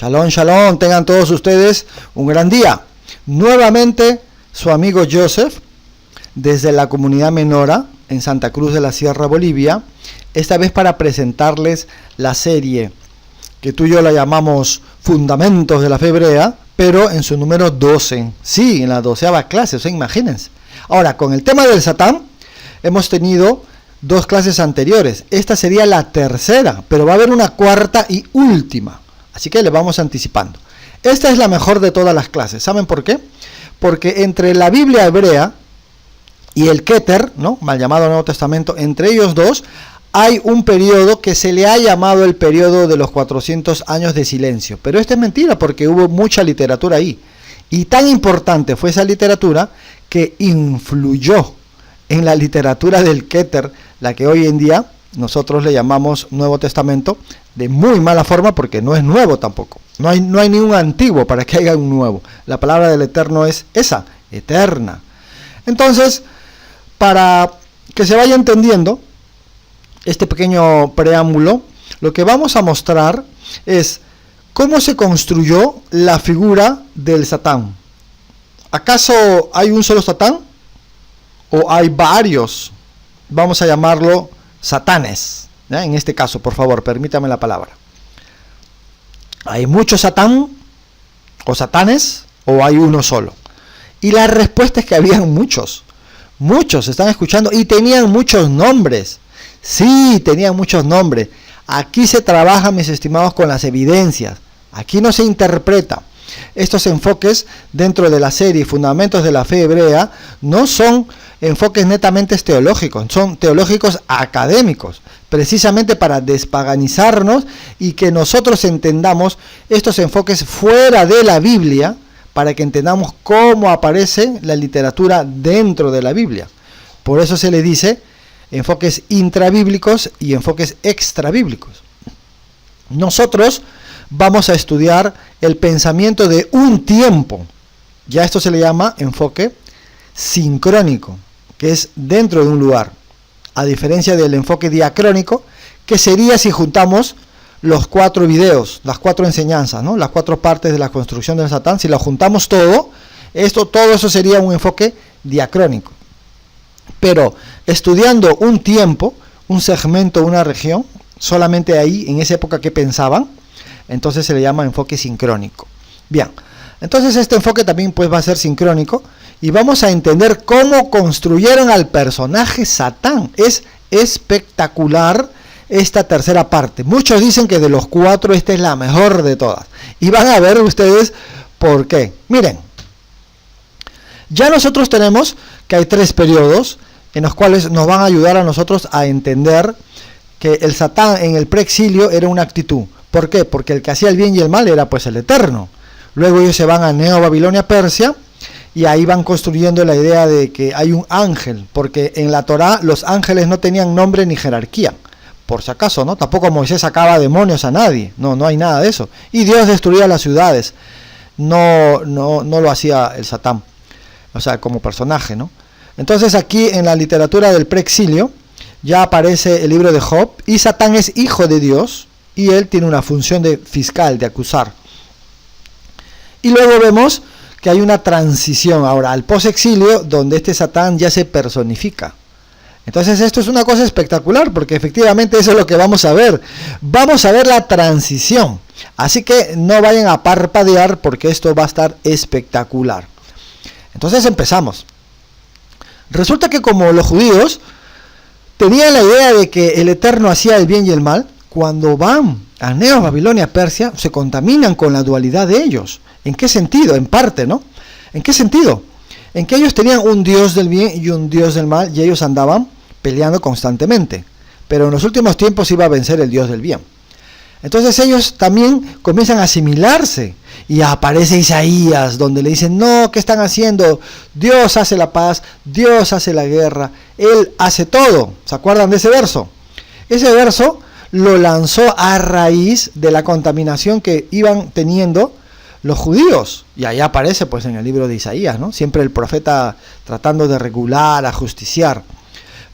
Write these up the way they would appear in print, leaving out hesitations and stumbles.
Shalom, shalom, tengan todos ustedes un gran día. Nuevamente, su amigo Joseph, desde la comunidad Menora, en Santa Cruz de la Sierra, Bolivia, esta vez para presentarles la serie que tú y yo la llamamos Fundamentos de la Fe Hebrea, pero en su número 12. Sí, en la 12ª clase, o sea, imagínense. Ahora, con el tema del Satán, hemos tenido 2 clases anteriores. Esta sería la tercera, pero va a haber una cuarta y última. Así que le vamos anticipando. Esta es la mejor de todas las clases. ¿Saben por qué? Porque entre la Biblia hebrea y el Keter, ¿no?, mal llamado Nuevo Testamento, entre ellos dos hay un periodo que se le ha llamado el periodo de los 400 años de silencio. Pero esto es mentira porque hubo mucha literatura ahí. Y tan importante fue esa literatura que influyó en la literatura del Keter, la que hoy en día nosotros le llamamos Nuevo Testamento, de muy mala forma porque no es nuevo tampoco. No hay ni un antiguo para que haya un nuevo. La palabra del Eterno es esa, eterna. Entonces, para que se vaya entendiendo este pequeño preámbulo, lo que vamos a mostrar es cómo se construyó la figura del Satán. ¿Acaso hay un solo Satán? ¿O hay varios? Vamos a llamarlo Satanes. En este caso, por favor, permítame la palabra. ¿Hay muchos Satán o Satanes o hay uno solo? Y la respuesta es que habían muchos. Muchos, están escuchando, y tenían muchos nombres. Sí, tenían muchos nombres. Aquí se trabaja, mis estimados, con las evidencias. Aquí no se interpreta. Estos enfoques dentro de la serie Fundamentos de la Fe Hebrea no son enfoques netamente teológicos, son teológicos académicos, precisamente para despaganizarnos y que nosotros entendamos estos enfoques fuera de la Biblia, para que entendamos cómo aparece la literatura dentro de la Biblia. Por eso se le dice enfoques intrabíblicos y enfoques extrabíblicos. Nosotros vamos a estudiar el pensamiento de un tiempo. Ya esto se le llama enfoque sincrónico, que es dentro de un lugar, a diferencia del enfoque diacrónico, que sería si juntamos los 4 videos, las 4 enseñanzas, ¿no?, las 4 partes de la construcción del Satán. Si lo juntamos todo eso sería un enfoque diacrónico. Pero estudiando un tiempo, un segmento, una región, solamente ahí, en esa época que pensaban, entonces se le llama enfoque sincrónico. Bien, entonces este enfoque también pues va a ser sincrónico y vamos a entender cómo construyeron al personaje Satán. Es espectacular esta tercera parte. Muchos dicen que de los 4 esta es la mejor de todas. Y van a ver ustedes por qué. Miren, ya nosotros tenemos que hay 3 periodos en los cuales nos van a ayudar a nosotros a entender que el Satán en el preexilio era una actitud. ¿Por qué? Porque el que hacía el bien y el mal era pues el Eterno. Luego ellos se van a Neo-Babilonia, Persia, y ahí van construyendo la idea de que hay un ángel, porque en la Torá los ángeles no tenían nombre ni jerarquía, por si acaso, ¿no? Tampoco Moisés sacaba demonios a nadie, no hay nada de eso. Y Dios destruía las ciudades, no lo hacía el Satán, o sea, como personaje, ¿no? Entonces aquí en la literatura del preexilio ya aparece el libro de Job, y Satán es hijo de Dios, y él tiene una función de fiscal, de acusar. Y luego vemos que hay una transición ahora al posexilio, donde este Satán ya se personifica. Entonces esto es una cosa espectacular, porque efectivamente eso es lo que vamos a ver. Vamos a ver la transición. Así que no vayan a parpadear, porque esto va a estar espectacular. Entonces empezamos. Resulta que como los judíos tenían la idea de que el Eterno hacía el bien y el mal, cuando van a Neo-Babilonia, Persia, se contaminan con la dualidad de ellos. ¿En qué sentido? En parte, ¿no? ¿En qué sentido? En que ellos tenían un Dios del bien y un Dios del mal, y ellos andaban peleando constantemente. Pero en los últimos tiempos iba a vencer el Dios del bien. Entonces ellos también comienzan a asimilarse. Y aparece Isaías, donde le dicen, no, ¿qué están haciendo? Dios hace la paz, Dios hace la guerra, Él hace todo. ¿Se acuerdan de ese verso? Ese verso lo lanzó a raíz de la contaminación que iban teniendo los judíos. Y ahí aparece pues en el libro de Isaías, ¿no? Siempre el profeta tratando de regular, ajusticiar.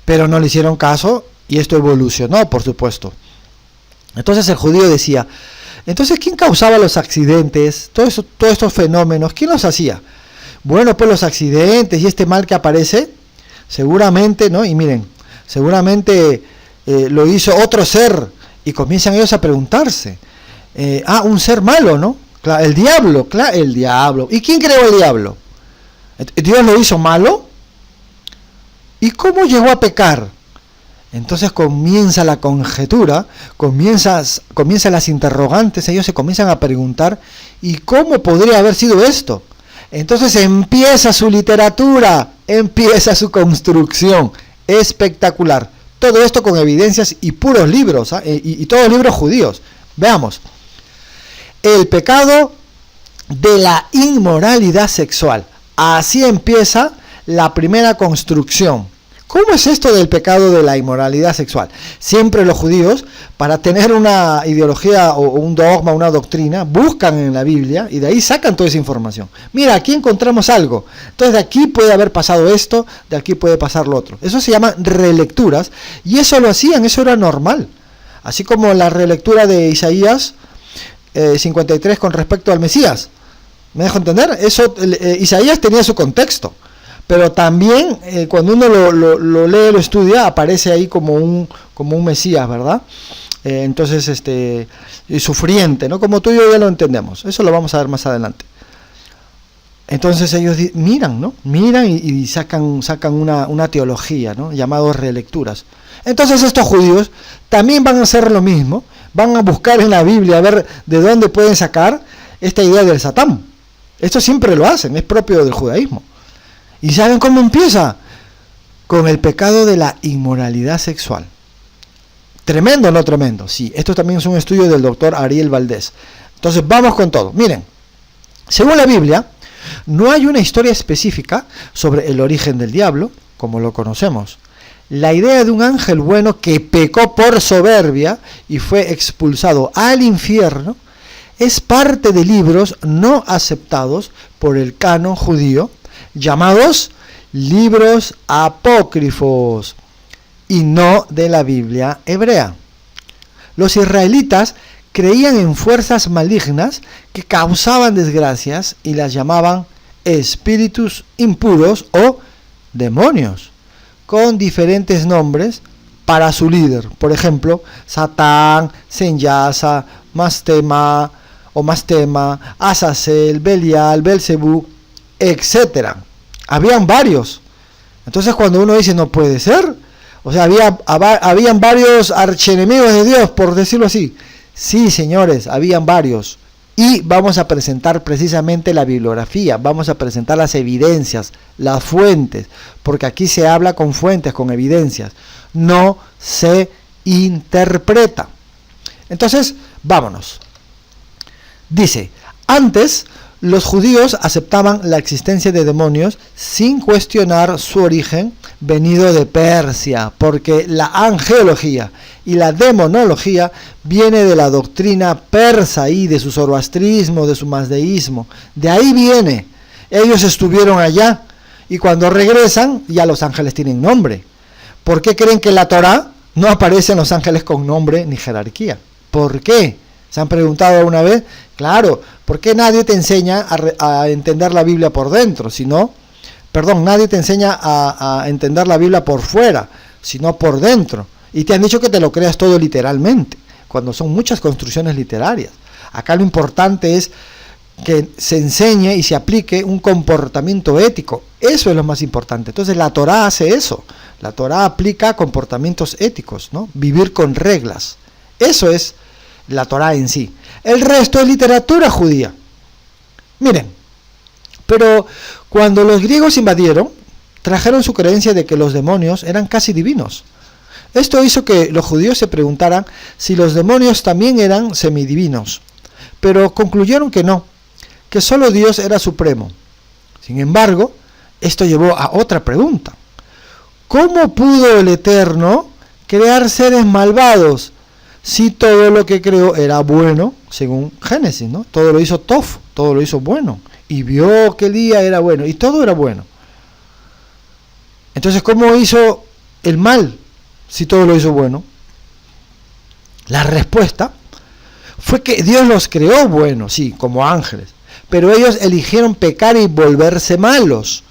Pero no le hicieron caso y esto evolucionó, por supuesto. Entonces el judío decía, Entonces, ¿quién causaba los accidentes? Todos estos fenómenos, ¿quién los hacía? Bueno, pues los accidentes y este mal que aparece, seguramente, ¿no? Y miren, seguramente lo hizo otro ser, y comienzan ellos a preguntarse, un ser malo, ¿no? Claro, el diablo. ¿Y quién creó el diablo? ¿Dios lo hizo malo? ¿Y cómo llegó a pecar? Entonces comienza la conjetura, comienzan las interrogantes, ellos se comienzan a preguntar, ¿y cómo podría haber sido esto? Entonces empieza su literatura, empieza su construcción, espectacular. Todo esto con evidencias y puros libros, y todos libros judíos. Veamos. El pecado de la inmoralidad sexual. Así empieza la primera construcción. ¿Cómo es esto del pecado de la inmoralidad sexual? Siempre los judíos, para tener una ideología o un dogma, una doctrina, buscan en la Biblia y de ahí sacan toda esa información. Mira, aquí encontramos algo. Entonces de aquí puede haber pasado esto, de aquí puede pasar lo otro. Eso se llama relecturas y eso lo hacían, eso era normal. Así como la relectura de Isaías 53 con respecto al Mesías. ¿Me dejo entender? Eso, Isaías tenía su contexto. Pero también cuando uno lo lee, lo estudia, aparece ahí como un Mesías, ¿verdad? Entonces, y sufriente, ¿no? Como tú y yo ya lo entendemos. Eso lo vamos a ver más adelante. Entonces ellos miran, ¿no? Miran y sacan una teología, ¿no? Llamados relecturas. Entonces estos judíos también van a hacer lo mismo. Van a buscar en la Biblia a ver de dónde pueden sacar esta idea del Satán. Esto siempre lo hacen, es propio del judaísmo. ¿Y saben cómo empieza? Con el pecado de la inmoralidad sexual. ¿Tremendo o no tremendo? Sí, esto también es un estudio del doctor Ariel Valdés. Entonces vamos con todo. Miren, según la Biblia, no hay una historia específica sobre el origen del diablo, como lo conocemos. La idea de un ángel bueno que pecó por soberbia y fue expulsado al infierno es parte de libros no aceptados por el canon judío, llamados libros apócrifos, y no de la Biblia hebrea. Los israelitas creían en fuerzas malignas que causaban desgracias y las llamaban espíritus impuros o demonios, con diferentes nombres para su líder. Por ejemplo, Satán, Senyasa, Mastema, Azazel, Belial, Belcebú, etcétera. Habían varios. Entonces cuando uno dice no puede ser, o sea, habían varios archienemigos de Dios, por decirlo así. Sí, señores, habían varios. Y vamos a presentar precisamente la bibliografía, vamos a presentar las evidencias, las fuentes, porque aquí se habla con fuentes, con evidencias, no se interpreta. Entonces, vámonos. Dice, antes los judíos aceptaban la existencia de demonios sin cuestionar su origen venido de Persia, porque la angelología y la demonología viene de la doctrina persa y de su zoroastrismo, de su mazdeísmo. De ahí viene. Ellos estuvieron allá y cuando regresan ya los ángeles tienen nombre. ¿Por qué creen que en la Torá no aparecen los ángeles con nombre ni jerarquía? ¿Por qué? ¿Se han preguntado alguna vez? Claro, ¿por qué nadie te enseña a entender la Biblia por dentro? Nadie te enseña a entender la Biblia por fuera, sino por dentro. Y te han dicho que te lo creas todo literalmente, cuando son muchas construcciones literarias. Acá lo importante es que se enseñe y se aplique un comportamiento ético. Eso es lo más importante. Entonces la Torá hace eso. La Torá aplica comportamientos éticos, ¿no? Vivir con reglas. Eso es la Torá en sí. El resto es literatura judía. Miren, pero cuando los griegos invadieron, trajeron su creencia de que los demonios eran casi divinos. Esto hizo que los judíos se preguntaran si los demonios también eran semidivinos, pero concluyeron que no, que solo Dios era supremo. Sin embargo, esto llevó a otra pregunta. ¿Cómo pudo el Eterno crear seres malvados si todo lo que creó era bueno, según Génesis, ¿no? Todo lo hizo Tov, todo lo hizo bueno, y vio que el día era bueno, y todo era bueno. Entonces, ¿cómo hizo el mal si todo lo hizo bueno? La respuesta fue que Dios los creó buenos, sí, como ángeles, pero ellos eligieron pecar y volverse malos.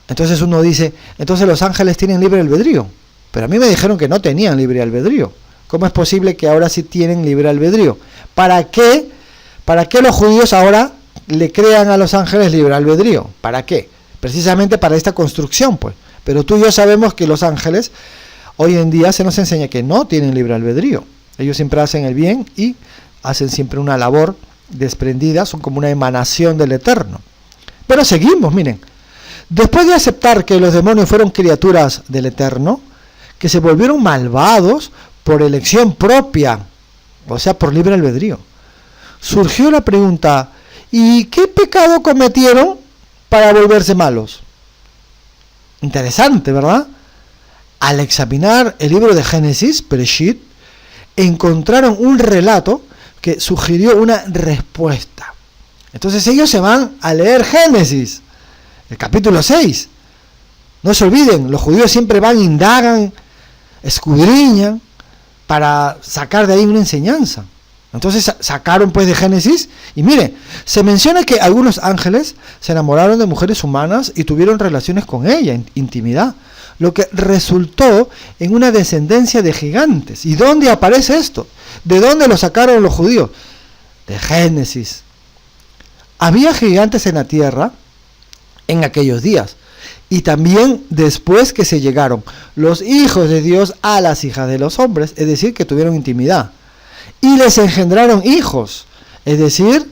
Entonces uno dice, entonces los ángeles tienen libre albedrío, pero a mí me dijeron que no tenían libre albedrío. ¿Cómo es posible que ahora sí tienen libre albedrío? ¿Para qué los judíos ahora le crean a los ángeles libre albedrío? ¿Para qué? Precisamente para esta construcción, pues. Pero tú y yo sabemos que los ángeles, hoy en día se nos enseña que no tienen libre albedrío. Ellos siempre hacen el bien y hacen siempre una labor desprendida, son como una emanación del Eterno. Pero seguimos, miren. Después de aceptar que los demonios fueron criaturas del Eterno, que se volvieron malvados por elección propia, o sea, por libre albedrío, surgió la pregunta, ¿y qué pecado cometieron para volverse malos? Interesante, ¿verdad? Al examinar el libro de Génesis, Bereshit, encontraron un relato que sugirió una respuesta. Entonces ellos se van a leer Génesis, el capítulo 6. No se olviden, los judíos siempre van, indagan, escudriñan para sacar de ahí una enseñanza. Entonces sacaron pues de Génesis y mire, se menciona que algunos ángeles se enamoraron de mujeres humanas y tuvieron relaciones con ella, intimidad, lo que resultó en una descendencia de gigantes. ¿Y dónde aparece esto? ¿De dónde lo sacaron los judíos? De Génesis. Había gigantes en la tierra en aquellos días, y también después que se llegaron los hijos de Dios a las hijas de los hombres, es decir, que tuvieron intimidad, y les engendraron hijos, es decir,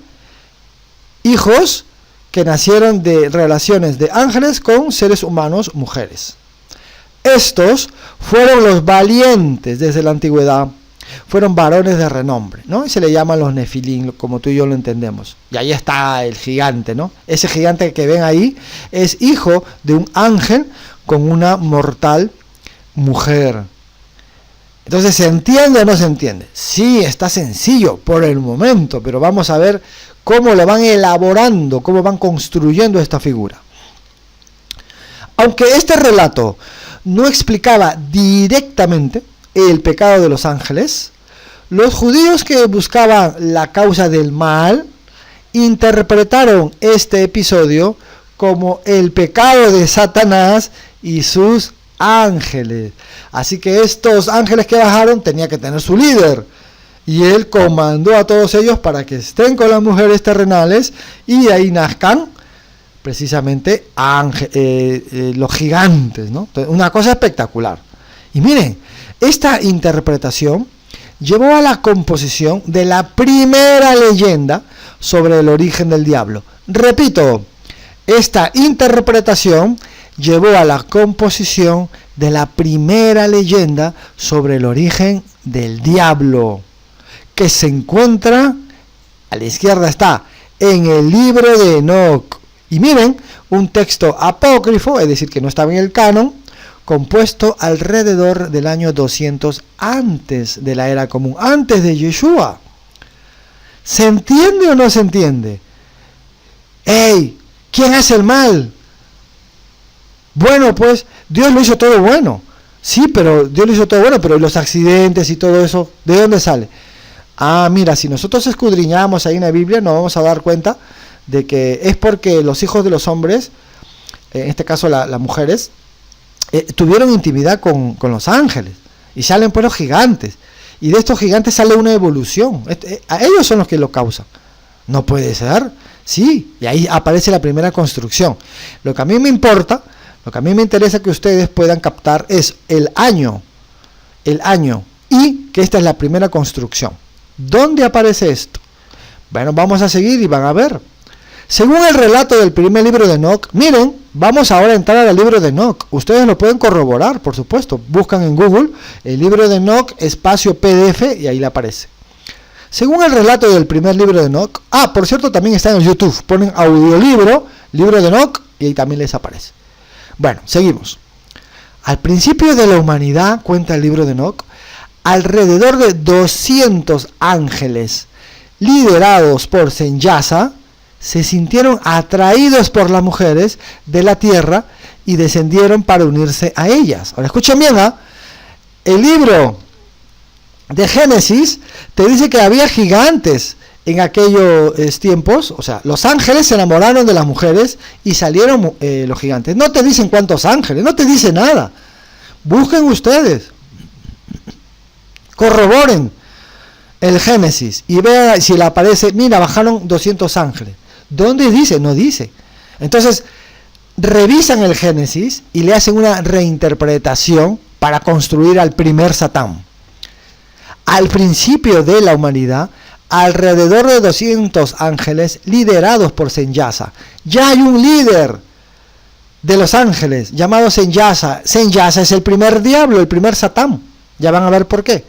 hijos que nacieron de relaciones de ángeles con seres humanos, mujeres. Estos fueron los valientes desde la antigüedad, fueron varones de renombre, ¿no? Y se le llaman los Nefilim, como tú y yo lo entendemos. Y ahí está el gigante, ¿no? Ese gigante que ven ahí es hijo de un ángel con una mortal mujer. Entonces, ¿se entiende o no se entiende? Sí, está sencillo por el momento, pero vamos a ver cómo lo van elaborando, cómo van construyendo esta figura. Aunque este relato no explicaba directamente el pecado de los ángeles, los judíos que buscaban la causa del mal interpretaron este episodio como el pecado de Satanás y sus ángeles. Así que estos ángeles que bajaron tenían que tener su líder, y él comandó a todos ellos para que estén con las mujeres terrenales y de ahí nazcan precisamente los gigantes, ¿no? Una cosa espectacular. Y miren, esta interpretación llevó a la composición de la primera leyenda sobre el origen del diablo. Repito, esta interpretación llevó a la composición de la primera leyenda sobre el origen del diablo, que se encuentra, a la izquierda está, en el libro de Enoc. Y miren, un texto apócrifo, es decir, que no estaba en el canon, compuesto alrededor del año 200 antes de la era común, antes de Yeshua. ¿Se entiende o no se entiende? ¡Ey! ¿Quién hace el mal? Bueno, pues Dios lo hizo todo bueno. Sí, pero Dios lo hizo todo bueno, pero los accidentes y todo eso, ¿de dónde sale? Ah, mira, si nosotros escudriñamos ahí en la Biblia, nos vamos a dar cuenta de que es porque los hijos de los hombres, en este caso las mujeres, tuvieron intimidad con los ángeles, y salen pues los gigantes, y de estos gigantes sale una evolución. A ellos son los que lo causan. No puede ser, sí, y ahí aparece la primera construcción. Lo que a mí me importa, lo que a mí me interesa que ustedes puedan captar es el año, y que esta es la primera construcción. ¿Dónde aparece esto? Bueno, vamos a seguir y van a ver. Según el relato del primer libro de Enoc, miren, vamos ahora a entrar al libro de Enoc. Ustedes lo pueden corroborar, por supuesto. Buscan en Google el libro de Enoc, espacio PDF, y ahí le aparece. Según el relato del primer libro de Enoc, por cierto, también está en YouTube. Ponen audiolibro, libro de Enoc, y ahí también les aparece. Bueno, seguimos. Al principio de la humanidad, cuenta el libro de Enoc, alrededor de 200 ángeles, liderados por Senyasa, se sintieron atraídos por las mujeres de la tierra y descendieron para unirse a ellas. Ahora escuchen bien, el libro de Génesis te dice que había gigantes en aquellos tiempos. O sea, los ángeles se enamoraron de las mujeres y salieron los gigantes. No te dicen cuántos ángeles, no te dice nada. Busquen ustedes, corroboren el Génesis y vean si le aparece, mira, bajaron 200 ángeles. ¿Dónde dice? No dice. Entonces, revisan el Génesis y le hacen una reinterpretación para construir al primer Satán. Al principio de la humanidad, alrededor de 200 ángeles liderados por Senyasa. Ya hay un líder de los ángeles llamado Senyasa. Senyasa es el primer diablo, el primer Satán. Ya van a ver por qué.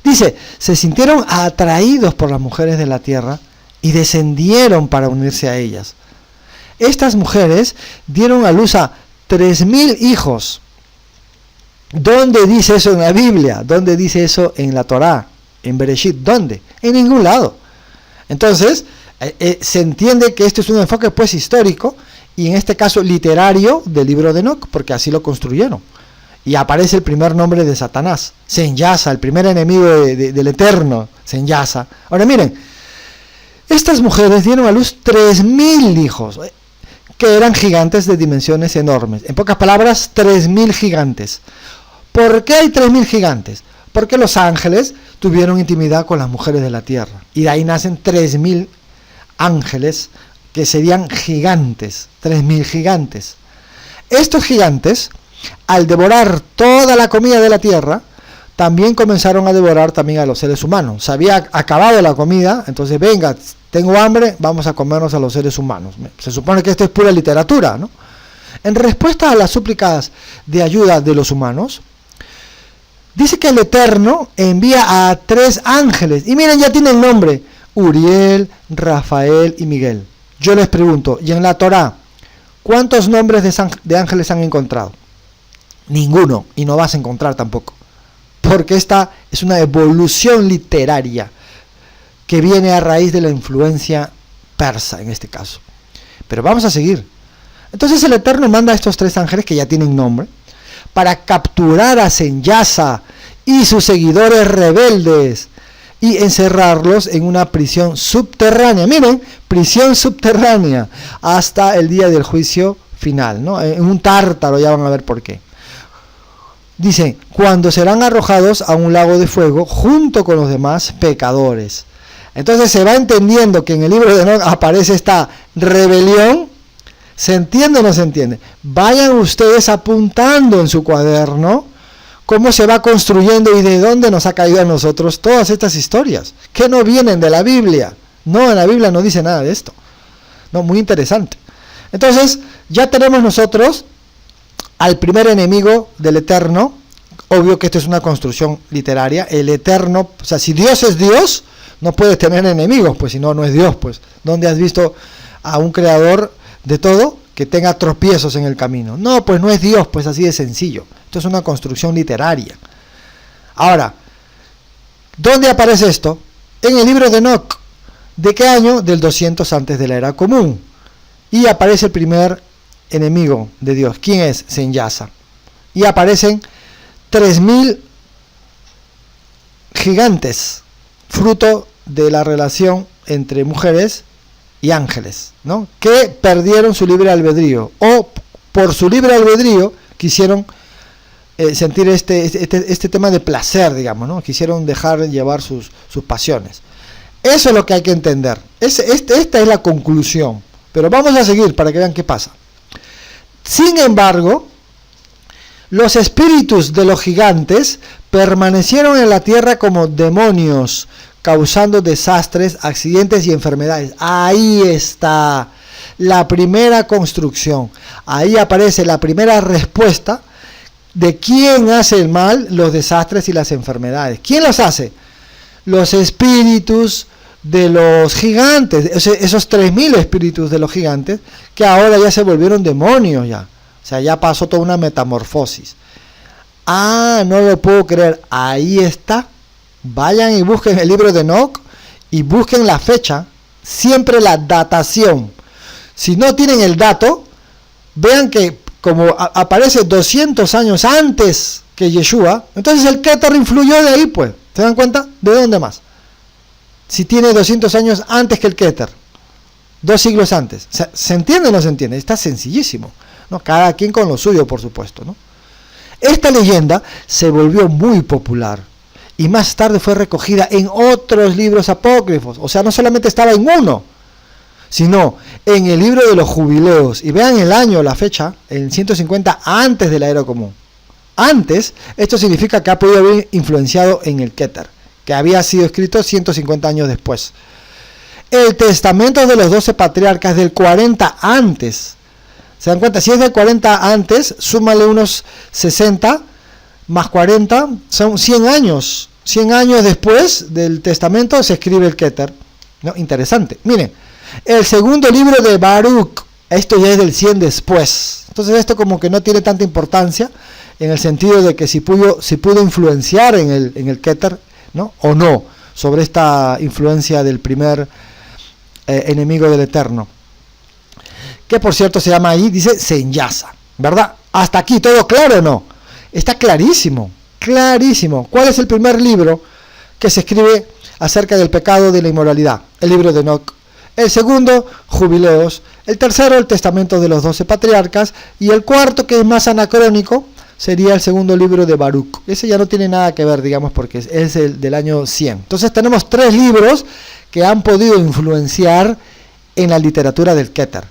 Dice, se sintieron atraídos por las mujeres de la tierra y descendieron para unirse a ellas. Estas mujeres dieron a luz a 3,000 hijos. ¿Dónde dice eso en la Biblia? ¿Dónde dice eso en la Torá? ¿En Bereshit? ¿Dónde? En ningún lado. Entonces, se entiende que esto es un enfoque pues histórico y en este caso literario del libro de Enoc, porque así lo construyeron. Y aparece el primer nombre de Satanás, Senyasa, el primer enemigo del Eterno, Senyasa. Ahora miren, estas mujeres dieron a luz 3,000 hijos, que eran gigantes de dimensiones enormes. En pocas palabras, 3,000 gigantes. ¿Por qué hay 3,000 gigantes? Porque los ángeles tuvieron intimidad con las mujeres de la tierra. Y de ahí nacen 3,000 ángeles que serían gigantes, 3,000 gigantes. Estos gigantes, al devorar toda la comida de la tierra, también comenzaron a devorar también a los seres humanos. Se había acabado la comida, entonces venga, tengo hambre, vamos a comernos a los seres humanos. Se supone que esto es pura literatura, ¿no? En respuesta a las súplicas de ayuda de los humanos, dice que el Eterno envía a 3 ángeles. Y miren, ya tienen nombre: Uriel, Rafael y Miguel. Yo les pregunto, ¿y en la Torá cuántos nombres de ángeles han encontrado? Ninguno, y no vas a encontrar tampoco. Porque esta es una evolución literaria que viene a raíz de la influencia persa en este caso. Pero vamos a seguir. Entonces el Eterno manda a estos 3 ángeles que ya tienen nombre para capturar a Senyasa y sus seguidores rebeldes y encerrarlos en una prisión subterránea. Miren, prisión subterránea hasta el día del juicio final, ¿no? En un tártaro, ya van a ver por qué. Dice, cuando serán arrojados a un lago de fuego junto con los demás pecadores. Entonces se va entendiendo que en el libro de Enoc aparece esta rebelión. ¿Se entiende o no se entiende? Vayan ustedes apuntando en su cuaderno cómo se va construyendo y de dónde nos ha caído a nosotros todas estas historias, que no vienen de la Biblia. No, en la Biblia no dice nada de esto. No, muy interesante. Entonces, ya tenemos nosotros al primer enemigo del Eterno. Obvio que esto es una construcción literaria. El Eterno, o sea, si Dios es Dios, no puede tener enemigos, pues si no, no es Dios, pues. ¿Dónde has visto a un creador de todo que tenga tropiezos en el camino? No, pues no es Dios, pues así de sencillo. Esto es una construcción literaria. Ahora, ¿dónde aparece esto? En el libro de Enoc. ¿De qué año? Del 200 antes de la era común. Y aparece el primer enemigo de Dios. ¿Quién es? Senyasa. Y aparecen 3,000 gigantes, fruto de la relación entre mujeres y ángeles, ¿no? Que perdieron su libre albedrío, o por su libre albedrío quisieron sentir este tema de placer, digamos, ¿no? Quisieron dejar llevar sus pasiones. Eso es lo que hay que entender. Esta es la conclusión. Pero vamos a seguir para que vean qué pasa. Sin embargo, los espíritus de los gigantes permanecieron en la tierra como demonios, causando desastres, accidentes y enfermedades. Ahí está la primera construcción. Ahí aparece la primera respuesta de quién hace el mal, los desastres y las enfermedades. ¿Quién los hace? Los espíritus de los gigantes, esos 3,000 espíritus de los gigantes, que ahora ya se volvieron demonios ya. O sea, ya pasó toda una metamorfosis. Ah, no lo puedo creer. Ahí está. Vayan y busquen el libro de Enoc y busquen la fecha, siempre la datación. Si no tienen el dato, vean que como aparece 200 años antes que Yeshua, entonces el Kéter influyó de ahí, pues. ¿Se dan cuenta? ¿De dónde más? Si tiene 200 años antes que el Keter, 2 siglos antes. O sea, ¿se entiende o no se entiende? Está sencillísimo, ¿no? Cada quien con lo suyo, por supuesto, ¿no? Esta leyenda se volvió muy popular y más tarde fue recogida en otros libros apócrifos. O sea, no solamente estaba en uno, sino en el libro de los jubileos. Y vean el año, la fecha, en 150 antes de la era común. Antes, esto significa que ha podido haber influenciado en el Keter, que había sido escrito 150 años después. El testamento de los 12 patriarcas del 40 antes. ¿Se dan cuenta? Si es del 40 antes, súmale unos 60 más 40, son 100 años. 100 años después del testamento se escribe el Keter. ¿No? Interesante. Miren, el segundo libro de Baruch, esto ya es del 100 después. Entonces esto como que no tiene tanta importancia en el sentido de que si pudo influenciar en el Keter, ¿no? O no, sobre esta influencia del primer enemigo del Eterno. Que por cierto se llama ahí, dice Senyasa, ¿verdad? Hasta aquí, ¿todo claro o no? Está clarísimo, clarísimo. ¿Cuál es el primer libro que se escribe acerca del pecado de la inmoralidad? El libro de Enoc. El segundo, Jubileos. El tercero, el testamento de los 12 patriarcas. Y el cuarto, que es más anacrónico, sería el segundo libro de Baruch. Ese ya no tiene nada que ver, digamos, porque es el del año 100. Entonces tenemos 3 libros que han podido influenciar en la literatura del Keter.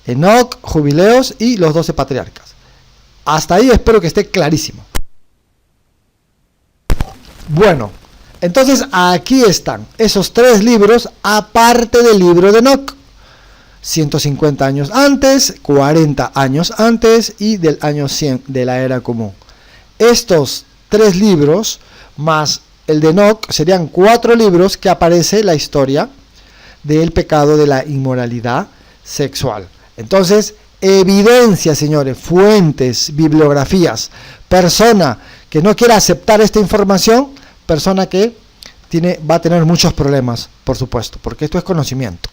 Enoc, Jubileos y los 12 patriarcas. Hasta ahí espero que esté clarísimo. Bueno, entonces aquí están esos 3 libros aparte del libro de Enoc. 150 años antes, 40 años antes y del año 100 de la era común. Estos 3 libros más el de Enoc serían 4 libros que aparece la historia del pecado de la inmoralidad sexual. Entonces, evidencia, señores, fuentes, bibliografías, persona que no quiera aceptar esta información, persona que va a tener muchos problemas, por supuesto, porque esto es conocimiento.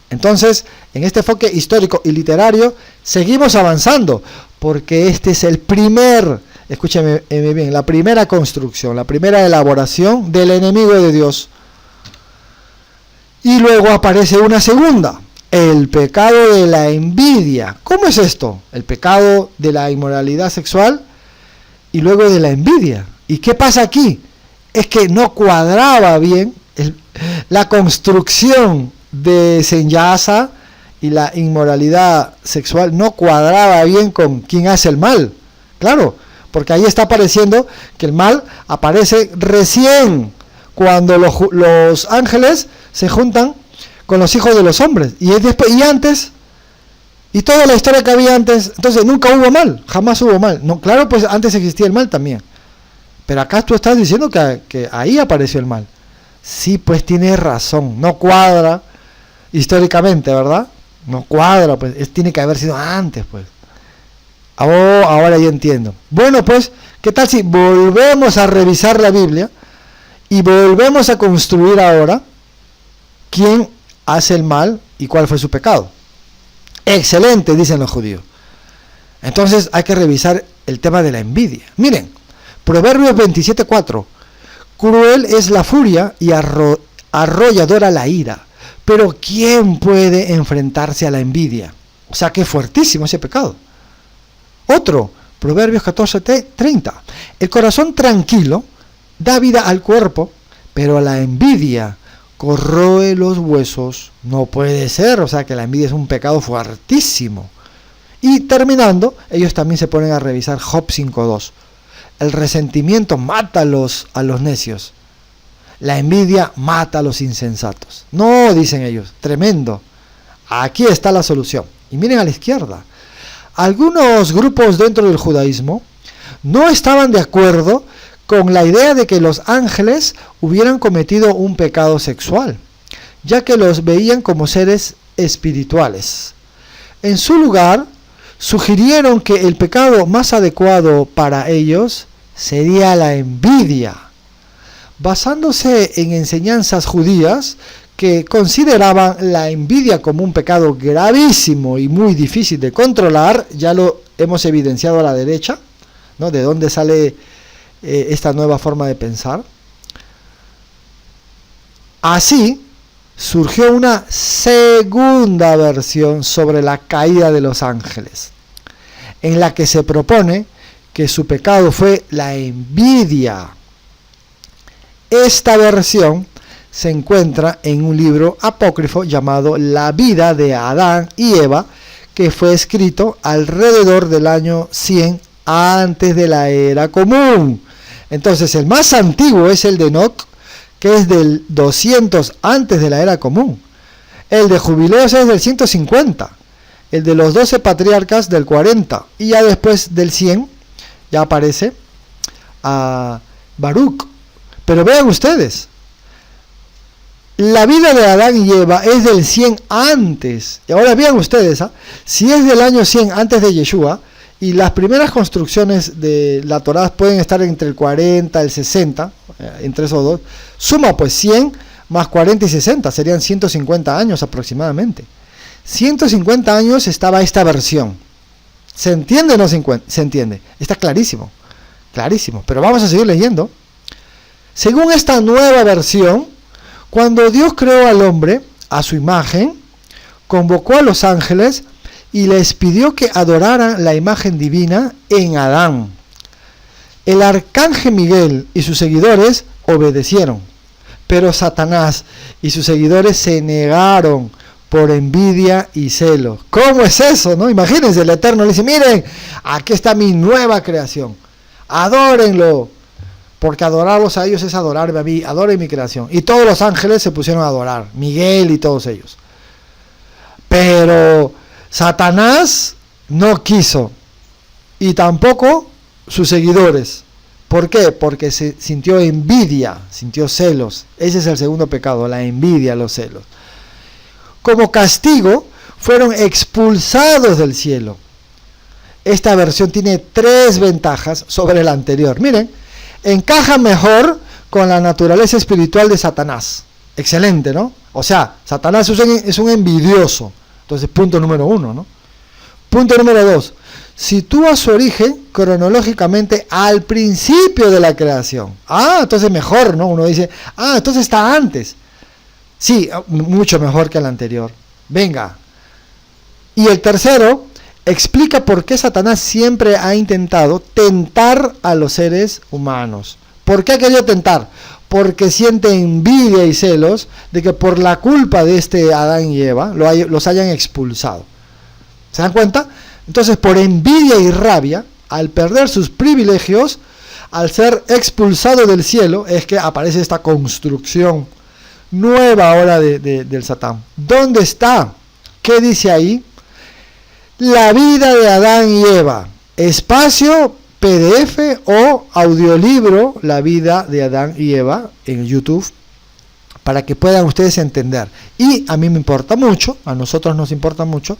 Entonces, en este enfoque histórico y literario, seguimos avanzando, porque este es el primer, escúcheme bien, la primera construcción, la primera elaboración del enemigo de Dios. Y luego aparece una segunda, el pecado de la envidia. ¿Cómo es esto? El pecado de la inmoralidad sexual y luego de la envidia. ¿Y qué pasa aquí? Es que no cuadraba bien la construcción de Senyasa y la inmoralidad sexual, no cuadraba bien con quien hace el mal. Claro, porque ahí está apareciendo que el mal aparece recién cuando los ángeles se juntan con los hijos de los hombres, y es después, y antes, y toda la historia que había antes. Entonces nunca hubo mal, jamás hubo mal. No, claro, pues antes existía el mal también, pero acá tú estás diciendo que ahí apareció el mal. Sí, pues tienes razón, no cuadra históricamente, ¿verdad? No cuadra, pues tiene que haber sido antes, pues. Oh, ahora ya entiendo. Bueno, pues, ¿qué tal si volvemos a revisar la Biblia y volvemos a construir ahora quién hace el mal y cuál fue su pecado? Excelente, dicen los judíos. Entonces hay que revisar el tema de la envidia. Miren, Proverbios 27:4. Cruel es la furia y arrolladora la ira, pero ¿quién puede enfrentarse a la envidia? O sea, que fuertísimo ese pecado. Otro, Proverbios 14:30. El corazón tranquilo da vida al cuerpo, pero la envidia corroe los huesos. No puede ser, o sea que la envidia es un pecado fuertísimo. Y terminando, ellos también se ponen a revisar Job 5:2. El resentimiento mata a los necios. La envidia mata a los insensatos. No, dicen ellos, tremendo. Aquí está la solución. Y miren a la izquierda. Algunos grupos dentro del judaísmo no estaban de acuerdo con la idea de que los ángeles hubieran cometido un pecado sexual, ya que los veían como seres espirituales. En su lugar, sugirieron que el pecado más adecuado para ellos sería la envidia, basándose en enseñanzas judías que consideraban la envidia como un pecado gravísimo y muy difícil de controlar. Ya lo hemos evidenciado a la derecha, ¿no? De dónde sale esta nueva forma de pensar. Así surgió una segunda versión sobre la caída de los ángeles, en la que se propone que su pecado fue la envidia. Esta versión se encuentra en un libro apócrifo llamado La vida de Adán y Eva, que fue escrito alrededor del año 100 antes de la era común. Entonces el más antiguo es el de Enoc, que es del 200 antes de la era común. El de Jubileos es del 150. El de los 12 patriarcas del 40. Y ya después del 100 ya aparece a Baruch. Pero vean ustedes, la vida de Adán y Eva es del 100 antes. Y ahora vean ustedes, si es del año 100 antes de Yeshua, y las primeras construcciones de la Torá pueden estar entre el 40 y el 60, entre esos dos, suma pues 100 más 40 y 60, serían 150 años aproximadamente. 150 años estaba esta versión. ¿Se entiende o no se entiende? Está clarísimo, clarísimo. Pero vamos a seguir leyendo. Según esta nueva versión, cuando Dios creó al hombre a su imagen, convocó a los ángeles y les pidió que adoraran la imagen divina en Adán. El arcángel Miguel y sus seguidores obedecieron, pero Satanás y sus seguidores se negaron por envidia y celos. ¿Cómo es eso, no? Imagínense, el Eterno le dice, miren, aquí está mi nueva creación, adórenlo, porque adorarlos a ellos es adorarme a mí, adoren mi creación. Y todos los ángeles se pusieron a adorar, Miguel y todos ellos. Pero Satanás no quiso, y tampoco sus seguidores. ¿Por qué? Porque se sintió envidia, sintió celos. Ese es el segundo pecado, la envidia, los celos. Como castigo, fueron expulsados del cielo. Esta versión tiene 3 ventajas sobre la anterior. Miren, encaja mejor con la naturaleza espiritual de Satanás. Excelente, ¿no? O sea, Satanás es un envidioso. Entonces, punto número 1, ¿no? Punto número 2. Sitúa su origen cronológicamente al principio de la creación. Entonces mejor, ¿no? Uno dice, entonces está antes. Sí, mucho mejor que el anterior. Venga. Y el tercero, explica por qué Satanás siempre ha intentado tentar a los seres humanos. ¿Por qué ha querido tentar? Porque siente envidia y celos de que por la culpa de este Adán y Eva los hayan expulsado. ¿Se dan cuenta? Entonces, por envidia y rabia, al perder sus privilegios, al ser expulsado del cielo, es que aparece esta construcción nueva ahora del Satán. ¿Dónde está? ¿Qué dice ahí? La vida de Adán y Eva. Espacio, PDF o audiolibro, la vida de Adán y Eva en YouTube, para que puedan ustedes entender. Y a mí me importa mucho, a nosotros nos importa mucho,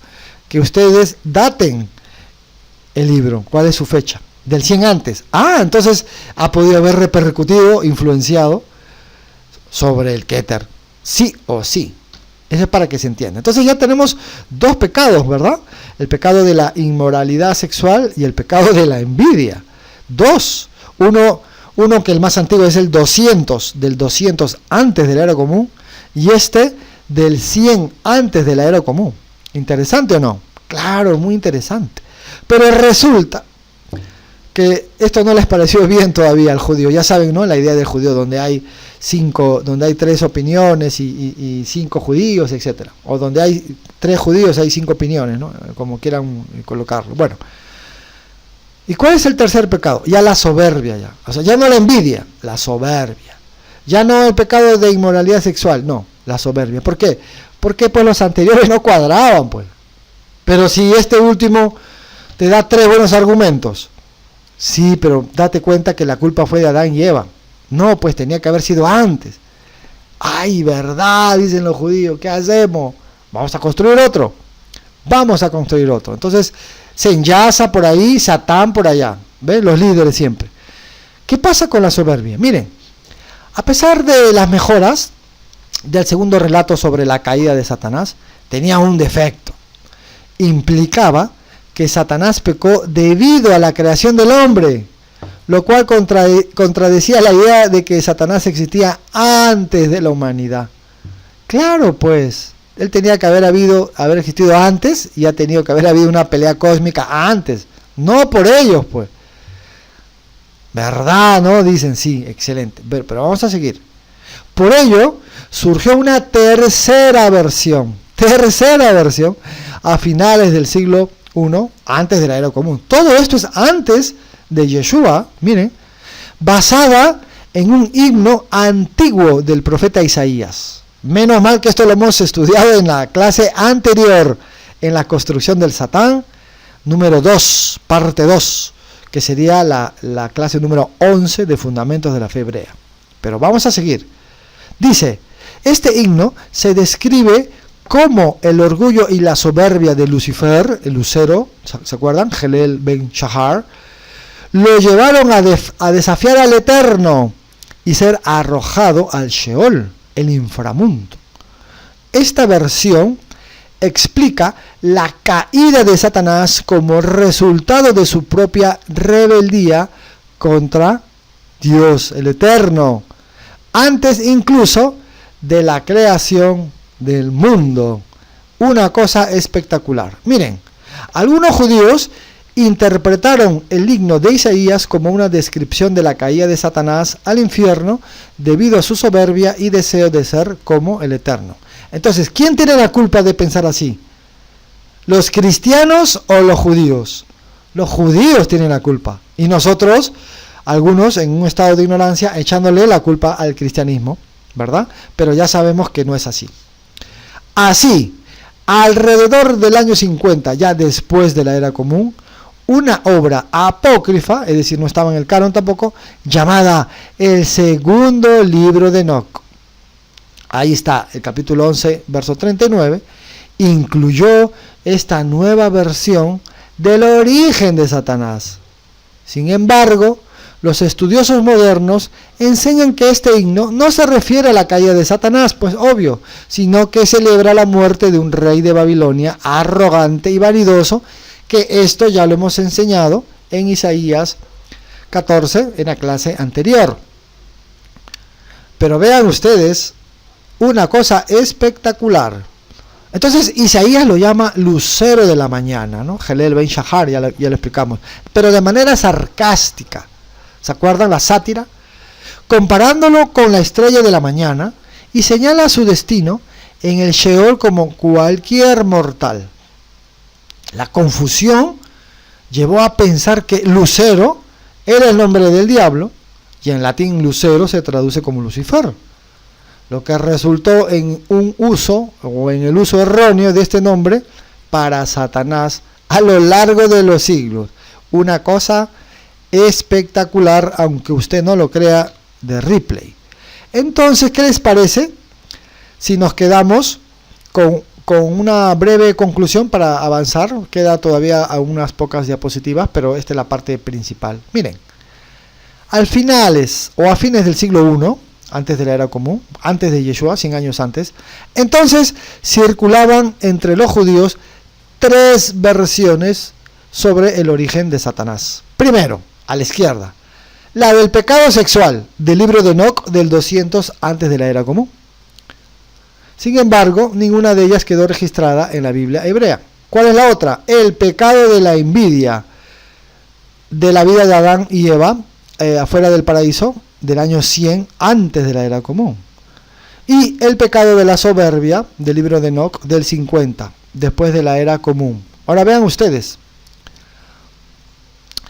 que ustedes daten el libro. ¿Cuál es su fecha? Del 100 antes. Entonces ha podido haber repercutido, influenciado sobre el Keter. Sí o sí. Eso es para que se entienda. Entonces ya tenemos 2 pecados, ¿verdad? El pecado de la inmoralidad sexual y el pecado de la envidia. 2. Uno que el más antiguo es el 200, del 200 antes de la era común, y este del 100 antes de la era común. ¿Interesante o no? Claro, muy interesante. Pero resulta que esto no les pareció bien todavía al judío. Ya saben, ¿no? La idea del judío, donde hay 3 opiniones y 5 judíos, etcétera. O donde hay 3 judíos, hay 5 opiniones, ¿no? Como quieran colocarlo. Bueno. ¿Y cuál es el tercer pecado? Ya la soberbia, ya. O sea, ya no la envidia, la soberbia. Ya no el pecado de inmoralidad sexual, no, la soberbia. ¿Por qué? Porque pues los anteriores no cuadraban, pues. Pero si este último te da 3 buenos argumentos. Sí, pero date cuenta que la culpa fue de Adán y Eva. No, pues tenía que haber sido antes. Ay, verdad, dicen los judíos, ¿qué hacemos? Vamos a construir otro. Vamos a construir otro. Entonces se enllaza por ahí, Satán por allá. ¿Ven? Los líderes siempre. ¿Qué pasa con la soberbia? Miren, a pesar de las mejoras del segundo relato sobre la caída de Satanás, tenía un defecto. Implicaba que Satanás pecó debido a la creación del hombre, lo cual contradecía la idea de que Satanás existía antes de la humanidad. Claro, pues, él tenía que haber existido antes y ha tenido que haber habido una pelea cósmica antes, no por ellos, pues. ¿Verdad, no? Dicen, sí, excelente, pero vamos a seguir. Por ello, surgió una tercera versión, a finales del siglo I, antes de la era común. Todo esto es antes de Yeshua, miren, basada en un himno antiguo del profeta Isaías. Menos mal que esto lo hemos estudiado en la clase anterior, en la construcción del Satán, número 2, parte 2, que sería la clase número 11 de Fundamentos de la Fe Hebrea. Pero vamos a seguir. Dice, este himno se describe como el orgullo y la soberbia de Lucifer, el lucero, ¿se acuerdan? Helel ben Shahar, lo llevaron a desafiar al Eterno y ser arrojado al Sheol, el inframundo. Esta versión explica la caída de Satanás como resultado de su propia rebeldía contra Dios, el Eterno, antes incluso de la creación del mundo. Una cosa espectacular. Miren, algunos judíos interpretaron el himno de Isaías como una descripción de la caída de Satanás al infierno debido a su soberbia y deseo de ser como el Eterno. Entonces, ¿quién tiene la culpa de pensar así? ¿Los cristianos o los judíos? Los judíos tienen la culpa. Y nosotros, algunos en un estado de ignorancia, echándole la culpa al cristianismo, ¿verdad? Pero ya sabemos que no es así. Así, alrededor del año 50, ya después de la era común, una obra apócrifa, es decir, no estaba en el canon tampoco, llamada el segundo libro de Enoc. Ahí está, el capítulo 11, verso 39, incluyó esta nueva versión del origen de Satanás. Sin embargo, los estudiosos modernos enseñan que este himno no se refiere a la caída de Satanás, pues obvio, sino que celebra la muerte de un rey de Babilonia arrogante y vanidoso, que esto ya lo hemos enseñado en Isaías 14, en la clase anterior. Pero vean ustedes una cosa espectacular. Entonces Isaías lo llama lucero de la mañana, ¿no? Helel ben Shahar, ya lo explicamos, pero de manera sarcástica. ¿Se acuerdan la sátira? Comparándolo con la estrella de la mañana, y señala su destino en el Sheol como cualquier mortal. La confusión llevó a pensar que Lucero era el nombre del diablo, y en latín Lucero se traduce como Lucifer, lo que resultó en un uso, o en el uso erróneo de este nombre para Satanás a lo largo de los siglos. Una cosa espectacular, aunque usted no lo crea, de Ripley. Entonces, ¿qué les parece si nos quedamos con una breve conclusión para avanzar? Queda todavía unas pocas diapositivas, pero esta es la parte principal. Miren, a fines del siglo I, antes de la era común, antes de Yeshua, 100 años antes, entonces circulaban entre los judíos 3 versiones sobre el origen de Satanás. Primero, a la izquierda, la del pecado sexual, del libro de Enoc del 200 antes de la era común. Sin embargo, ninguna de ellas quedó registrada en la Biblia hebrea. ¿Cuál es la otra? El pecado de la envidia, de la vida de Adán y Eva, afuera del paraíso, del año 100 antes de la era común. Y el pecado de la soberbia, del libro de Enoc del 50, después de la era común. Ahora vean ustedes.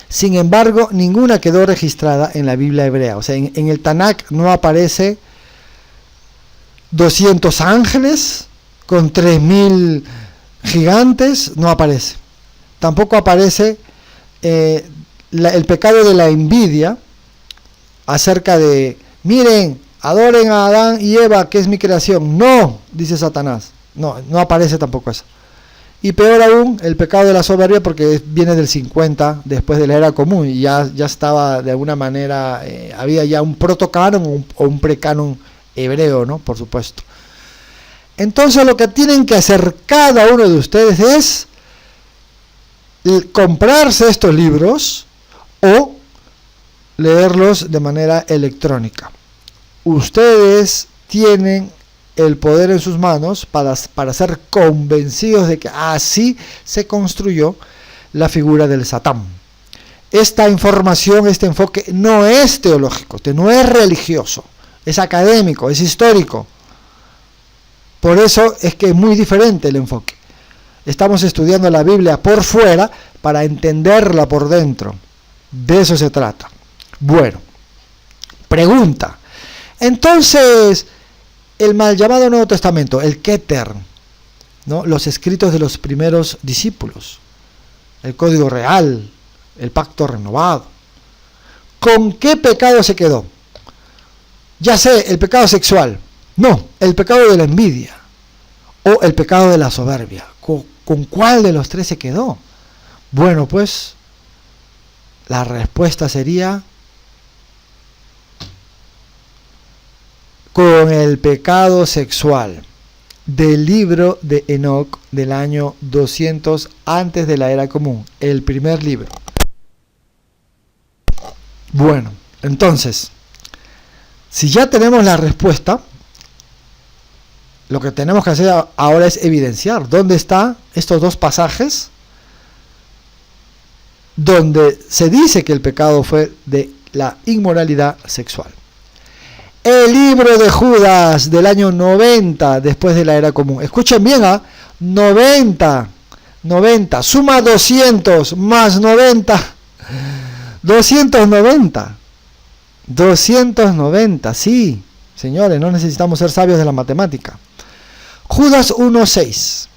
Sin embargo, ninguna quedó registrada en la Biblia hebrea. O sea, en el Tanakh no aparece 200 ángeles con 3000 gigantes, no aparece. Tampoco aparece el pecado de la envidia, acerca de, miren, adoren a Adán y Eva, que es mi creación. No, dice Satanás. No aparece tampoco eso. Y peor aún, el pecado de la soberbia, porque viene del 50, después de la era común, y ya estaba de alguna manera, había ya un protocanon o un precanon hebreo, ¿no? Por supuesto. Entonces lo que tienen que hacer cada uno de ustedes es comprarse estos libros, o leerlos de manera electrónica. Ustedes tienen el poder en sus manos para ser convencidos de que así se construyó la figura del Satán. Esta información, este enfoque no es teológico, no es religioso, es académico, es histórico. Por eso es que es muy diferente el enfoque. Estamos estudiando la Biblia por fuera para entenderla por dentro. De eso se trata. Bueno, pregunta. Entonces, el mal llamado Nuevo Testamento, el Keter, ¿no? Los escritos de los primeros discípulos, el Código Real, el Pacto Renovado, ¿con qué pecado se quedó? Ya sé, el pecado sexual. No, el pecado de la envidia o el pecado de la soberbia. ¿Con cuál de los tres se quedó? Bueno, pues la respuesta sería con el pecado sexual del libro de Enoc del año 200 antes de la era común, el primer libro. Bueno, entonces, si ya tenemos la respuesta, lo que tenemos que hacer ahora es evidenciar dónde están estos dos pasajes donde se dice que el pecado fue de la inmoralidad sexual. El libro de Judas del año 90 después de la era común. Escuchen bien, 90, suma 200 más 90, 290, sí, señores, no necesitamos ser sabios de la matemática. Judas 1:6.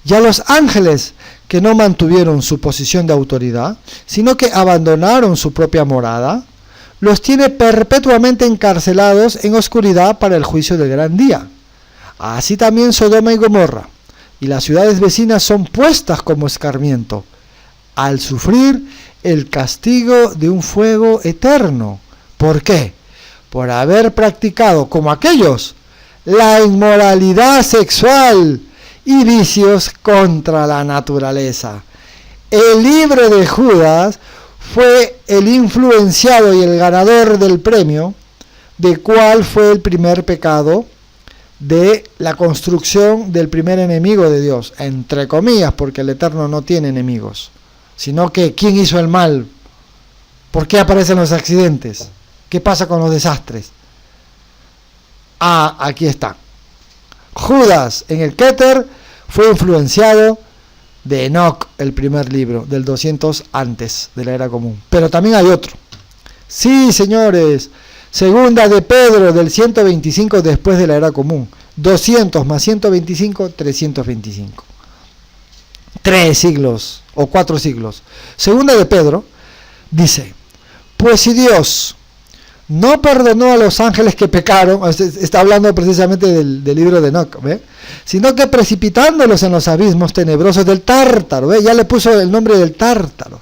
Ya los ángeles que no mantuvieron su posición de autoridad, sino que abandonaron su propia morada, los tiene perpetuamente encarcelados en oscuridad para el juicio del gran día. Así también Sodoma y Gomorra y las ciudades vecinas son puestas como escarmiento, al sufrir el castigo de un fuego eterno. ¿Por qué? Por haber practicado, como aquellos, la inmoralidad sexual y vicios contra la naturaleza. El libro de Judas fue el influenciado y el ganador del premio de cuál fue el primer pecado de la construcción del primer enemigo de Dios, entre comillas, porque el Eterno no tiene enemigos, sino que ¿quién hizo el mal? ¿Por qué aparecen los accidentes? ¿Qué pasa con los desastres? Aquí está. Judas en el Keter fue influenciado de Enoc, el primer libro, del 200 antes de la era común. Pero también hay otro. Sí, señores, segunda de Pedro, del 125 después de la era común. 200 más 125, 325. 3 siglos o 4 siglos. Segunda de Pedro dice, pues si Dios no perdonó a los ángeles que pecaron, está hablando precisamente del libro de Enoc, ¿ve? Sino que precipitándolos en los abismos tenebrosos del Tártaro, ¿ve? Ya le puso el nombre del Tártaro,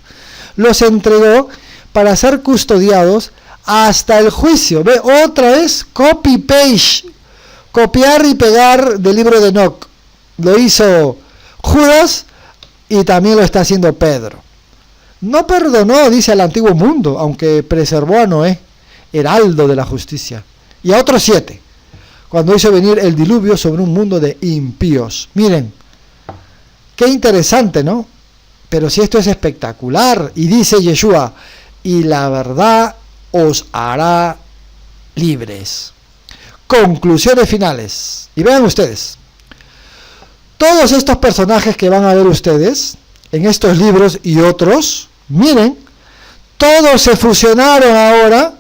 los entregó para ser custodiados hasta el juicio, ¿ve? Otra vez, copy-paste, copiar y pegar del libro de Enoc. Lo hizo Judas y también lo está haciendo Pedro. No perdonó, dice, al antiguo mundo, aunque preservó a Noé, heraldo de la justicia, y a otros 7, cuando hizo venir el diluvio sobre un mundo de impíos. Miren, qué interesante, ¿no? Pero si esto es espectacular, y dice Yeshua, y la verdad os hará libres. Conclusiones finales, y vean ustedes, todos estos personajes que van a ver ustedes, en estos libros y otros, miren, todos se fusionaron ahora,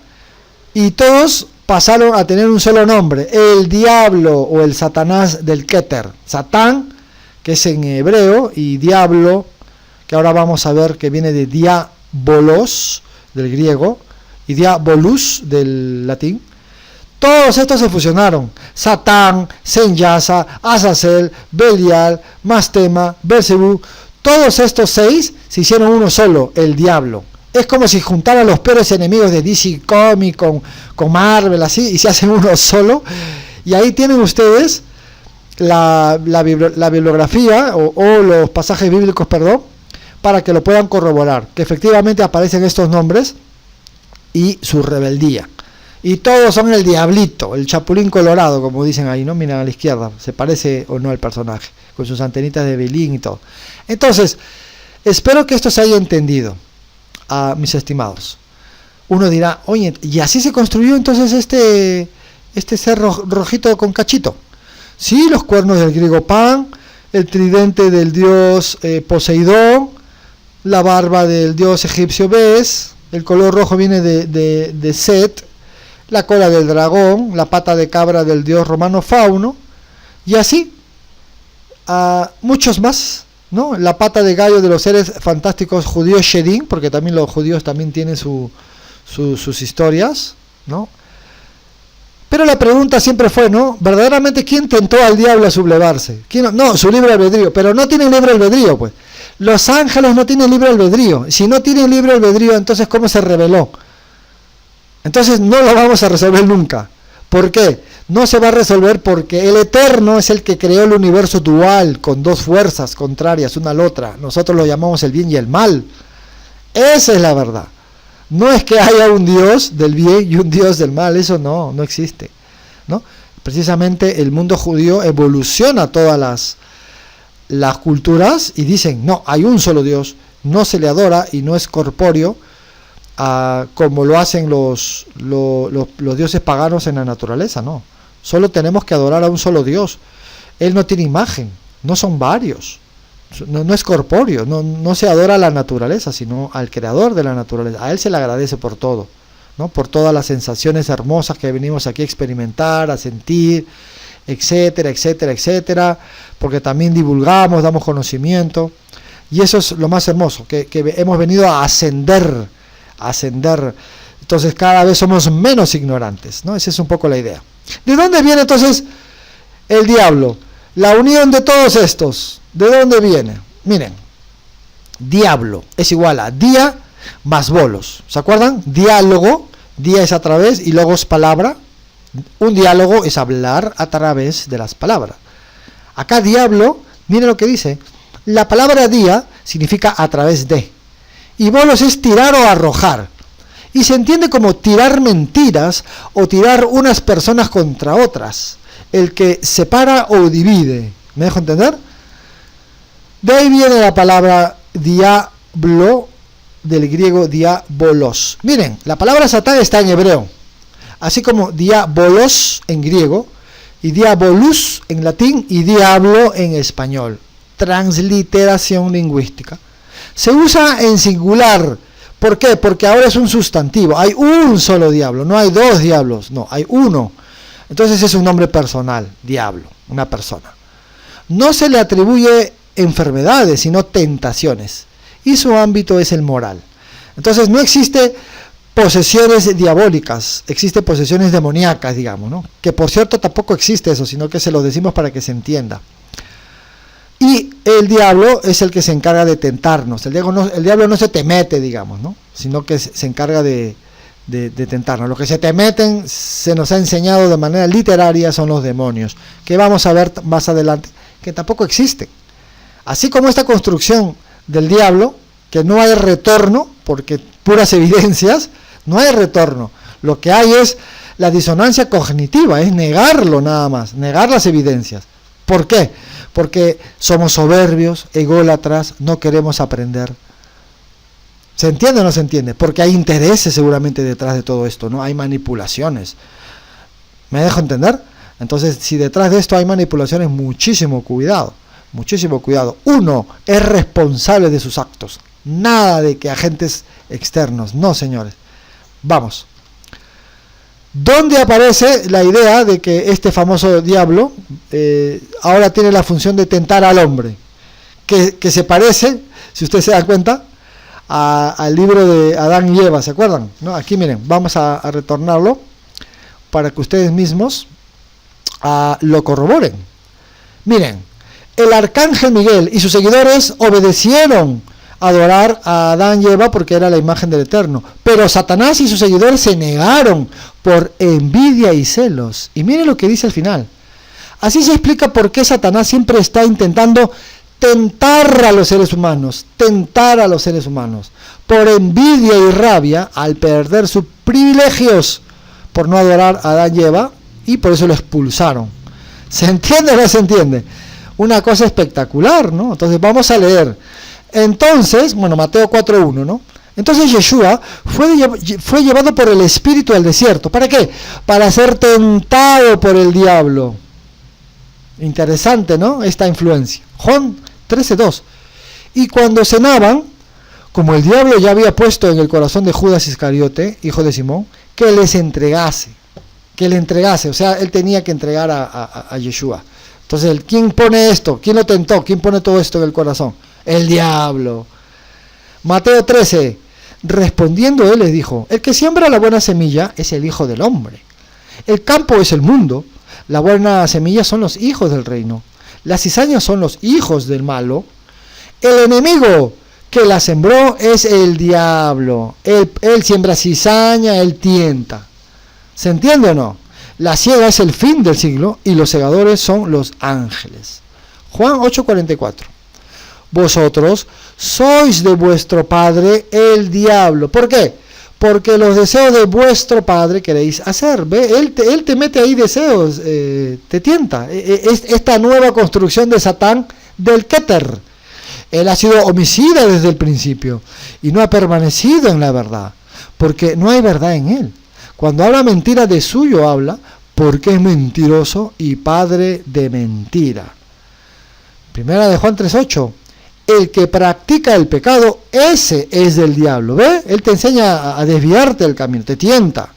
y todos pasaron a tener un solo nombre, el diablo o el Satanás del Keter. Satán, que es en hebreo, y diablo, que ahora vamos a ver que viene de diabolos, del griego, y diabolus, del latín. Todos estos se fusionaron. Satán, Senyasa, Azazel, Belial, Mastema, Belzebú, todos estos 6 se hicieron uno solo, el diablo. Es como si juntaran los peores enemigos de DC Comics con Marvel, así, y se hacen uno solo. Y ahí tienen ustedes la bibliografía o los pasajes bíblicos, para que lo puedan corroborar, que efectivamente aparecen estos nombres y su rebeldía. Y todos son el diablito, el chapulín colorado, como dicen ahí, ¿no? Miren a la izquierda, se parece o no al personaje, con sus antenitas de velín y todo. Entonces, espero que esto se haya entendido, mis estimados. Uno dirá, oye, ¿y así se construyó entonces este ser rojito con cachito? Sí, los cuernos del griego Pan, el tridente del dios Poseidón, la barba del dios egipcio Bes, el color rojo viene de Set, la cola del dragón, la pata de cabra del dios romano Fauno, y así, muchos más, ¿no? La pata de gallo de los seres fantásticos judíos Shedim, porque también los judíos también tienen sus historias, ¿no? Pero la pregunta siempre fue, ¿no? ¿Verdaderamente quién tentó al diablo a sublevarse? ¿Quién? No, su libre albedrío, pero no tienen libre albedrío, pues. Los ángeles no tienen libre albedrío. Si no tienen libre albedrío, entonces ¿cómo se rebeló? Entonces no lo vamos a resolver nunca. ¿Por qué? No se va a resolver porque el Eterno es el que creó el universo dual, con dos fuerzas contrarias una a la otra. Nosotros lo llamamos el bien y el mal. Esa es la verdad. No es que haya un Dios del bien y un Dios del mal, eso no existe, ¿no? Precisamente el mundo judío evoluciona todas las culturas y dicen, no, hay un solo Dios, no se le adora y no es corpóreo, como lo hacen los dioses paganos en la naturaleza, no. Solo tenemos que adorar a un solo Dios. Él no tiene imagen, no son varios. No es corpóreo, no se adora a la naturaleza, sino al creador de la naturaleza. A él se le agradece por todo, ¿no? Por todas las sensaciones hermosas que venimos aquí a experimentar, a sentir, etcétera, etcétera, etcétera, porque también divulgamos, damos conocimiento, y eso es lo más hermoso, que hemos venido a ascender, entonces cada vez somos menos ignorantes, ¿no? Esa es un poco la idea. ¿De dónde viene entonces el diablo? La unión de todos estos, ¿de dónde viene? Miren, diablo es igual a día más bolos. ¿Se acuerdan? Diálogo, día es a través y logos palabra. Un diálogo es hablar a través de las palabras. Acá diablo, miren lo que dice. La palabra día significa a través de. Y bolos es tirar o arrojar. Y se entiende como tirar mentiras o tirar unas personas contra otras. El que separa o divide. ¿Me dejo entender? De ahí viene la palabra diablo, del griego diabolos. Miren, la palabra Satán está en hebreo, así como diabolos en griego, y diabolus en latín, y diablo en español. Transliteración lingüística. Se usa en singular. ¿Por qué? Porque ahora es un sustantivo. Hay un solo diablo, no hay dos diablos, no, hay uno. Entonces es un nombre personal, diablo, una persona. No se le atribuye enfermedades, sino tentaciones. Y su ámbito es el moral. Entonces no existe posesiones diabólicas, existe posesiones demoníacas, digamos, ¿no? Que por cierto tampoco existe eso, sino que se lo decimos para que se entienda. Y el diablo es el que se encarga de tentarnos. El diablo no se te mete, digamos, ¿no? Sino que se encarga de tentarnos. Lo que se te meten, se nos ha enseñado de manera literaria, son los demonios, que vamos a ver más adelante, que tampoco existen. Así como esta construcción del diablo, que no hay retorno, porque puras evidencias, no hay retorno. Lo que hay es la disonancia cognitiva, es negarlo nada más, negar las evidencias. ¿Por qué? Porque somos soberbios, ególatras, no queremos aprender. ¿Se entiende o no se entiende? Porque hay intereses seguramente detrás de todo esto, ¿no? Hay manipulaciones. ¿Me dejo entender? Entonces, si detrás de esto hay manipulaciones, muchísimo cuidado. Muchísimo cuidado. Uno es responsable de sus actos. Nada de que agentes externos. No, señores. Vamos. ¿Dónde aparece la idea de que este famoso diablo ahora tiene la función de tentar al hombre? Que se parece, si ustedes se dan cuenta, al libro de Adán y Eva, ¿se acuerdan? ¿No? Aquí miren, vamos a retornarlo para que ustedes mismos lo corroboren. Miren, el arcángel Miguel y sus seguidores obedecieron a adorar a Adán y Eva porque era la imagen del Eterno, pero Satanás y sus seguidores se negaron por envidia y celos. Y miren lo que dice al final. Así se explica por qué Satanás siempre está intentando tentar a los seres humanos, por envidia y rabia al perder sus privilegios por no adorar a Adán y Eva, y por eso lo expulsaron. ¿Se entiende o no se entiende? Una cosa espectacular, ¿no? Entonces vamos a leer. Entonces, Mateo 4.1, ¿no? Entonces Yeshua fue llevado por el Espíritu al desierto. ¿Para qué? Para ser tentado por el diablo. Interesante, ¿no? Esta influencia. Juan 13.2. Y cuando cenaban, como el diablo ya había puesto en el corazón de Judas Iscariote, hijo de Simón, que le entregase, o sea, él tenía que entregar a Yeshua. Entonces, ¿quién pone esto? ¿Quién lo tentó? ¿Quién pone todo esto en el corazón? El diablo. Mateo 13, respondiendo él les dijo, el que siembra la buena semilla es el Hijo del Hombre. El campo es el mundo, la buena semilla son los hijos del reino, las cizañas son los hijos del malo, el enemigo que la sembró es el diablo. Él siembra cizaña, él tienta. ¿Se entiende o no? La siega es el fin del siglo y los segadores son los ángeles. Juan 8:44. Vosotros sois de vuestro padre el diablo. ¿Por qué? Porque los deseos de vuestro padre queréis hacer. ¿Ve? Él te mete ahí deseos, te tienta. Esta nueva construcción de Satán del Keter. Él ha sido homicida desde el principio y no ha permanecido en la verdad, porque no hay verdad en él. Cuando habla mentira, de suyo habla, porque es mentiroso y padre de mentira. Primera de Juan 3:8. El que practica el pecado, ese es del diablo. ¿Ve? Él te enseña a desviarte del camino, te tienta,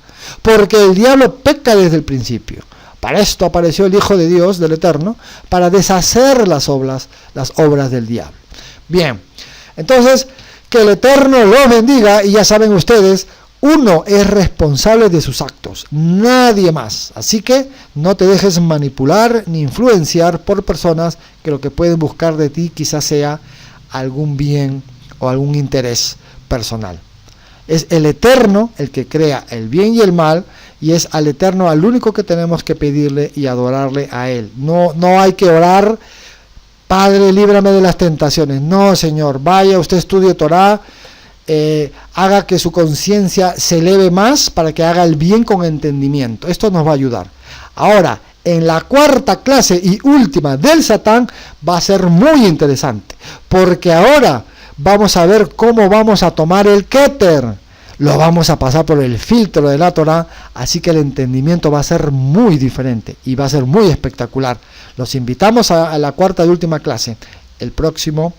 porque el diablo peca desde el principio. Para esto apareció el Hijo de Dios, del Eterno, para deshacer las obras del diablo. Bien, entonces, que el Eterno los bendiga, y ya saben ustedes, uno es responsable de sus actos, nadie más. Así que no te dejes manipular ni influenciar por personas que lo que pueden buscar de ti quizás sea algún bien o algún interés personal. Es el Eterno el que crea el bien y el mal, y es al Eterno al único que tenemos que pedirle y adorarle a Él. No hay que orar, Padre, líbrame de las tentaciones. No, Señor, vaya, usted estudie Torah, haga que su conciencia se eleve más para que haga el bien con entendimiento. Esto nos va a ayudar. Ahora, en la cuarta clase y última del Satán va a ser muy interesante, porque ahora vamos a ver cómo vamos a tomar el Keter. Lo vamos a pasar por el filtro de la Torah, así que el entendimiento va a ser muy diferente y va a ser muy espectacular. Los invitamos a la cuarta y última clase el próximo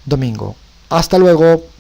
domingo. Hasta luego.